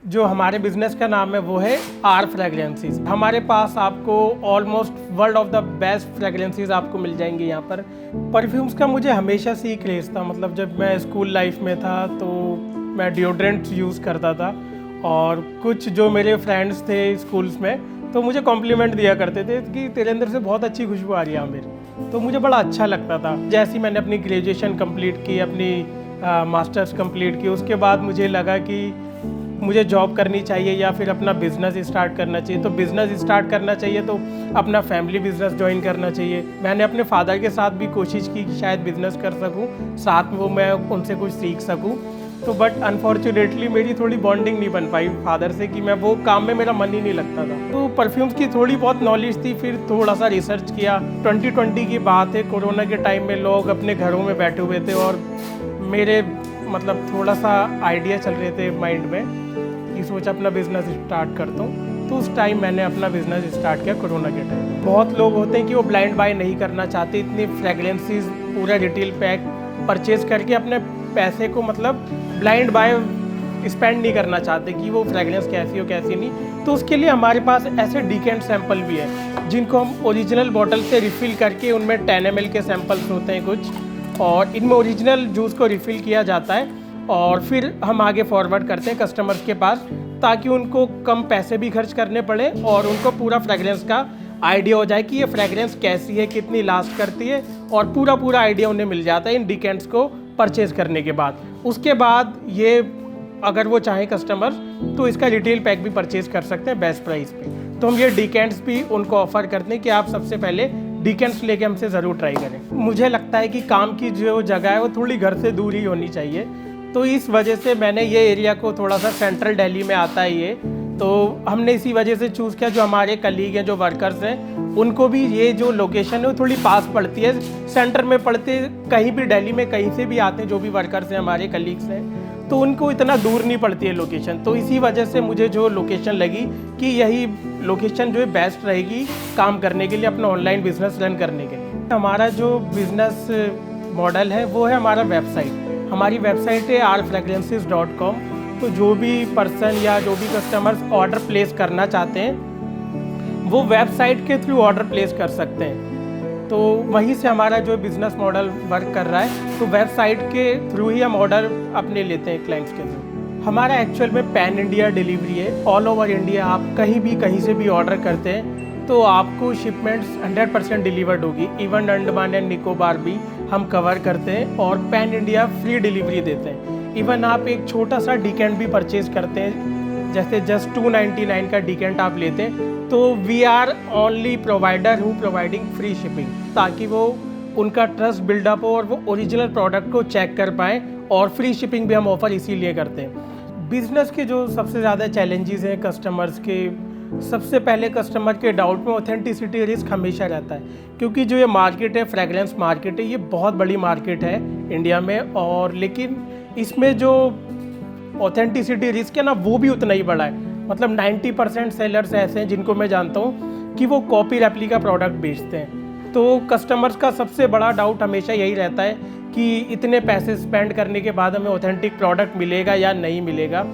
जो हमारे बिजनेस का नाम है वो है आर फ्रेगरेंसीज। हमारे पास आपको almost world of the best fragrances आपको मिल जाएंगे यहाँ पर। परफ्यूम्स का मुझे हमेशा से ही क्रेज़ था, मतलब जब मैं स्कूल लाइफ में था तो मैं डिओड्रेंट यूज़ करता था और कुछ जो मेरे फ्रेंड्स थे स्कूल्स में तो मुझे कॉम्प्लीमेंट दिया करते थे कि तेरे अंदर से बहुत अच्छी खुशबू आ रही है आमिर। तो मुझे बड़ा अच्छा लगता था। जैसे ही मैंने अपनी ग्रेजुएशन कंप्लीट की, अपनी मास्टर्स कंप्लीट की, उसके बाद मुझे लगा कि मुझे जॉब करनी चाहिए या फिर अपना बिज़नेस स्टार्ट करना चाहिए। तो बिज़नेस स्टार्ट करना चाहिए तो अपना फैमिली बिज़नेस ज्वाइन करना चाहिए। मैंने अपने फादर के साथ भी कोशिश की कि शायद बिज़नेस कर सकूं, साथ में वो मैं उनसे कुछ सीख सकूं। तो बट अनफॉर्चुनेटली मेरी थोड़ी बॉन्डिंग नहीं बन पाई फादर से कि मैं वो काम में मेरा मन ही नहीं लगता था। तो परफ्यूम्स की थोड़ी बहुत नॉलेज थी, फिर थोड़ा सा रिसर्च किया। 2020 की बात है, कोरोना के टाइम में लोग अपने घरों में बैठे हुए थे और मेरे मतलब थोड़ा सा आइडिया चल रहे थे माइंड में कि सोचा अपना बिज़नेस स्टार्ट करता हूँ। तो उस टाइम मैंने अपना बिज़नेस स्टार्ट किया कोरोना के टाइम। बहुत लोग होते हैं कि वो ब्लाइंड बाय नहीं करना चाहते, इतनी फ्रेगरेंसीज पूरा रिटेल पैक परचेज करके अपने पैसे को मतलब ब्लाइंड बाय स्पेंड नहीं करना चाहते कि वो फ्रेगरेंस कैसी हो कैसी नहीं। तो उसके लिए हमारे पास ऐसे डिकेंट सैंपल भी है जिनको हम ओरिजिनल बॉटल से रिफ़िल करके, उनमें 10 ml के सैंपल्स होते हैं कुछ, और इनमें ओरिजिनल जूस को रिफ़िल किया जाता है और फिर हम आगे फॉरवर्ड करते हैं कस्टमर्स के पास ताकि उनको कम पैसे भी खर्च करने पड़े और उनको पूरा फ्रेगरेंस का आइडिया हो जाए कि ये फ्रेगरेंस कैसी है, कितनी लास्ट करती है, और पूरा आइडिया उन्हें मिल जाता है इन डिकेंट्स को परचेज़ करने के बाद। उसके बाद ये अगर वो चाहे कस्टमर तो इसका रिटेल पैक भी परचेज़ कर सकते हैं बेस्ट प्राइस पे। तो हम ये डिकेंट्स भी उनको ऑफ़र करते हैं कि आप सबसे पहले डिकेंट्स लेके हमसे ज़रूर ट्राई करें। मुझे लगता है कि काम की जो जगह है वो थोड़ी घर से दूर ही होनी चाहिए, तो इस वजह से मैंने ये एरिया को थोड़ा सा सेंट्रल दिल्ली में आता है ये, तो हमने इसी वजह से चूज़ किया। जो हमारे कलीग हैं, जो वर्कर्स हैं, उनको भी ये जो लोकेशन है वो थोड़ी पास पड़ती है, सेंटर में पड़ते कहीं भी दिल्ली में कहीं से भी आते हैं जो भी वर्कर्स हैं हमारे कलीग्स हैं, तो उनको इतना दूर नहीं पड़ती है लोकेशन। तो इसी वजह से मुझे जो लोकेशन लगी कि यही लोकेशन जो है बेस्ट रहेगी काम करने के लिए, अपना ऑनलाइन बिजनेस रन करने के लिए। हमारा जो बिज़नेस मॉडल है वो है हमारा वेबसाइट। हमारी वेबसाइट है rfragrances.com। तो जो भी पर्सन या जो भी कस्टमर्स ऑर्डर प्लेस करना चाहते हैं वो वेबसाइट के थ्रू ऑर्डर प्लेस कर सकते हैं। तो वहीं से हमारा जो बिज़नेस मॉडल वर्क कर रहा है, तो वेबसाइट के थ्रू ही हम ऑर्डर अपने लेते हैं क्लाइंट्स के थ्रू। हमारा एक्चुअल में पैन इंडिया डिलीवरी है, ऑल ओवर इंडिया। आप कहीं भी कहीं से भी ऑर्डर करते हैं तो आपको शिपमेंट्स 100% डिलीवर्ड होगी। इवन अंडमान एंड निकोबार भी हम कवर करते हैं और पैन इंडिया फ्री डिलीवरी देते हैं। इवन आप एक छोटा सा डिकेंट भी परचेज करते हैं, जैसे जस्ट 299 का डिकेंट आप लेते हैं, तो we are only provider who providing free shipping, ताकि वो उनका ट्रस्ट बिल्डअप हो और वो ओरिजिनल प्रोडक्ट को चेक कर पाएँ। और फ्री शिपिंग भी हम ऑफ़र इसीलिए करते हैं। बिज़नेस के जो सबसे ज़्यादा चैलेंजेस हैं कस्टमर्स के, सबसे पहले कस्टमर के डाउट में ऑथेंटिसिटी रिस्क हमेशा रहता है, क्योंकि जो ये मार्केट है, फ्रेगरेंस मार्केट है, ये बहुत बड़ी मार्केट है इंडिया में, और लेकिन इसमें जो ऑथेंटिसिटी रिस्क है ना वो भी उतना ही बड़ा है। मतलब 90% सेलर्स ऐसे हैं जिनको मैं जानता हूँ कि वो कॉपी रेप्लिका प्रोडक्ट बेचते हैं। तो कस्टमर्स का सबसे बड़ा डाउट हमेशा यही रहता है कि इतने पैसे स्पेंड करने के बाद हमें ऑथेंटिक प्रोडक्ट मिलेगा या नहीं मिलेगा।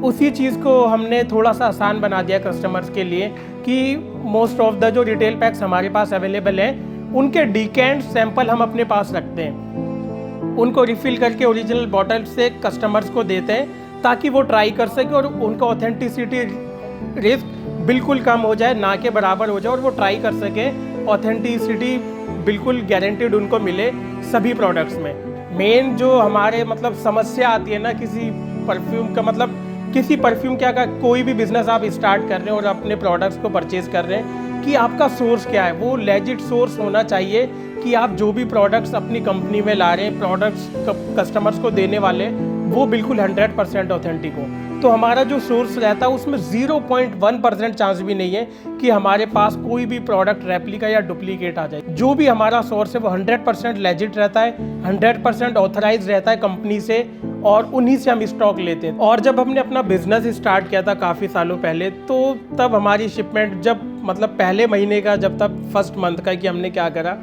उसी चीज़ को हमने थोड़ा सा आसान बना दिया कस्टमर्स के लिए कि मोस्ट ऑफ द जो रिटेल पैक्स हमारे पास अवेलेबल हैं उनके डिकेंट सैंपल हम अपने पास रखते हैं, उनको रिफ़िल करके ओरिजिनल बॉटल से कस्टमर्स को देते हैं ताकि वो ट्राई कर सके और उनका ऑथेंटिसिटी रिस्क बिल्कुल कम हो जाए, ना के बराबर हो जाए, और वो ट्राई कर सके। ऑथेंटिसिटी बिल्कुल गारंटीड उनको मिले सभी प्रोडक्ट्स में। मेन जो हमारे मतलब समस्या आती है ना किसी परफ्यूम का, मतलब किसी परफ्यूम क्या का कोई भी बिज़नेस आप स्टार्ट कर रहे हैं और अपने प्रोडक्ट्स को परचेज़ कर रहे हैं, कि आपका सोर्स क्या है। वो लेजिट सोर्स होना चाहिए कि आप जो भी प्रोडक्ट्स अपनी कंपनी में ला रहे हैं, प्रोडक्ट्स कस्टमर्स को देने वाले, वो बिल्कुल 100% ऑथेंटिक हो। तो हमारा जो सोर्स रहता है उसमें 0.1% चांस भी नहीं है कि हमारे पास कोई भी प्रोडक्ट रेप्लिका या डुप्लीकेट आ जाए। जो भी हमारा सोर्स है वो 100% लेजिट रहता है, 100% ऑथराइज रहता है कंपनी से, और उन्हीं से हम स्टॉक लेते हैं। और जब हमने अपना बिजनेस स्टार्ट किया था काफ़ी सालों पहले, तो तब हमारी शिपमेंट जब मतलब पहले महीने का, जब तक फर्स्ट मंथ का कि हमने क्या करा,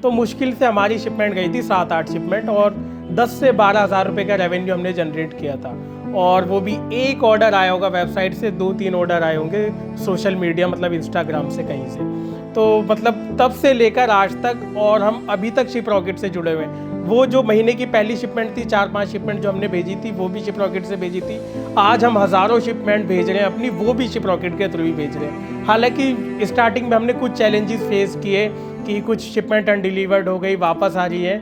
तो मुश्किल से हमारी शिपमेंट गई थी 7-8 शिपमेंट, और 10 से 12 हज़ार रुपये का रेवेन्यू हमने जनरेट किया था। और वो भी एक ऑर्डर आया होगा वेबसाइट से, 2-3 ऑर्डर आए होंगे सोशल मीडिया मतलब इंस्टाग्राम से कहीं से। तो मतलब तब से लेकर आज तक, और हम अभी तक शिप रॉकेट से जुड़े हुए हैं। वो जो महीने की पहली शिपमेंट थी, 4-5 शिपमेंट जो हमने भेजी थी, वो भी शिप रॉकेट से भेजी थी। आज हम हज़ारों शिपमेंट भेज रहे हैं अपनी, वो भी शिप रॉकेट के थ्रू ही भेज रहे हैं। हालांकि स्टार्टिंग में हमने कुछ चैलेंजेस फेस किए कि कुछ शिपमेंट अनडिलीवर्ड हो गई, वापस आ रही है,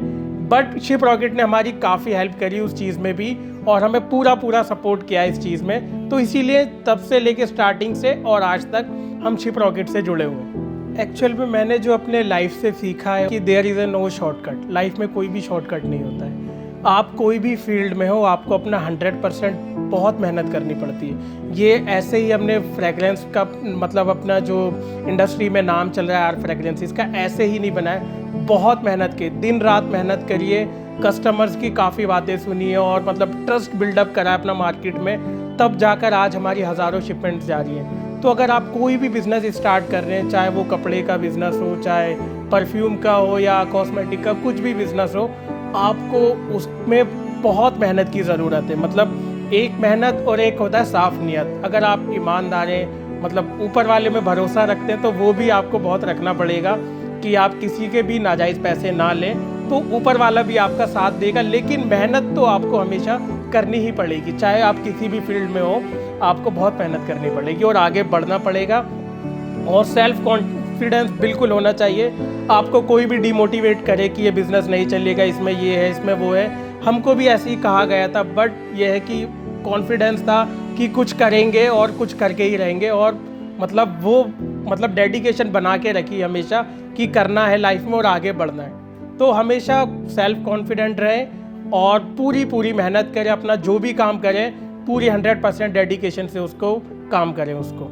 बट शिप रॉकेट ने हमारी काफ़ी हेल्प करी उस चीज़ में भी, और हमें पूरा सपोर्ट किया इस चीज़ में। तो इसीलिए तब से लेके स्टार्टिंग से और आज तक हम शिप रॉकेट से जुड़े हुए हैं। एक्चुअल में मैंने जो अपने लाइफ से सीखा है कि there is a no shortcut. Life में कोई भी शॉर्टकट नहीं होता है। आप कोई भी फील्ड में हो, आपको अपना 100% बहुत मेहनत करनी पड़ती है। ये ऐसे ही हमने फ्रेगरेंस का मतलब अपना जो इंडस्ट्री में नाम चल रहा है आर फ्रेगरेंसेस का, ऐसे ही नहीं बना है। बहुत मेहनत की, दिन रात मेहनत करिए, कस्टमर्स की काफ़ी बातें सुनिए और मतलब ट्रस्ट बिल्डअप करा अपना मार्केट में, तब जाकर आज हमारी हज़ारों शिपमेंट्स जा रही हैं। तो अगर आप कोई भी बिज़नेस स्टार्ट कर रहे हैं, चाहे वो कपड़े का बिज़नेस हो, चाहे परफ्यूम का हो या कॉस्मेटिक का, कुछ भी बिज़नेस हो, आपको उसमें बहुत मेहनत की ज़रूरत है। मतलब एक मेहनत और एक होता है साफ़ नियत। अगर आप ईमानदार हैं, मतलब ऊपर वाले में भरोसा रखते हैं, तो वो भी आपको बहुत रखना पड़ेगा कि आप किसी के भी नाजायज़ पैसे ना लें, तो ऊपर वाला भी आपका साथ देगा। लेकिन मेहनत तो आपको हमेशा करनी ही पड़ेगी, चाहे आप किसी भी फील्ड में हो, आपको बहुत मेहनत करनी पड़ेगी और आगे बढ़ना पड़ेगा। और सेल्फ कॉन्फिडेंस बिल्कुल होना चाहिए। आपको कोई भी डिमोटिवेट करे कि ये बिज़नेस नहीं चलेगा, इसमें ये है, इसमें वो है, हमको भी ऐसे ही कहा गया था, बट ये है कि कॉन्फिडेंस था कि कुछ करेंगे और कुछ करके ही रहेंगे। और मतलब वो मतलब डेडिकेशन बना के रखी हमेशा कि करना है लाइफ में और आगे बढ़ना है। तो हमेशा सेल्फ कॉन्फिडेंट रहें और पूरी मेहनत करें, अपना जो भी काम करें पूरी 100% डेडिकेशन से उसको काम करें उसको।